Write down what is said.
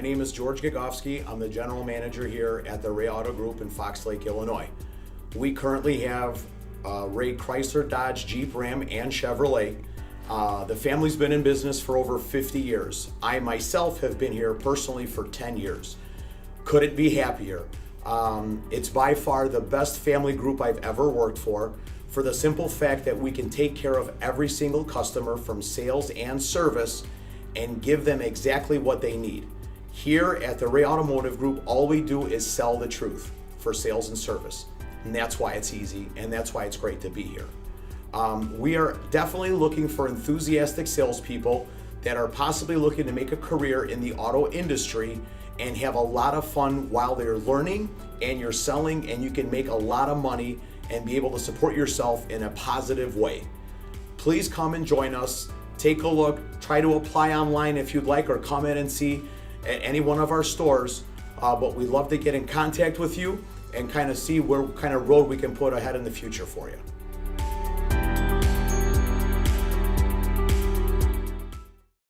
name is George Gigovski. I'm the general manager here at the Ray Auto Group in Fox Lake, Illinois. We currently have Ray Chrysler, Dodge, Jeep, Ram, and Chevrolet. The family's been in business for over 50 years. I myself have been here personally for 10 years. Couldn't be happier. It's by far the best family group I've ever worked for the simple fact that we can take care of every single customer from sales and service and give them exactly what they need. Here at the Ray Automotive Group, all we do is sell the truth for sales and service. And that's why it's easy, and that's why it's great to be here. We are definitely looking for enthusiastic salespeople that are possibly looking to make a career in the auto industry and have a lot of fun while they're learning and you're selling, and you can make a lot of money and be able to support yourself in a positive way. Please come and join us. Take a look, try to apply online if you'd like, or come in and see at any one of our stores. But we'd love to get in contact with you and kind of see what kind of road we can put ahead in the future for you.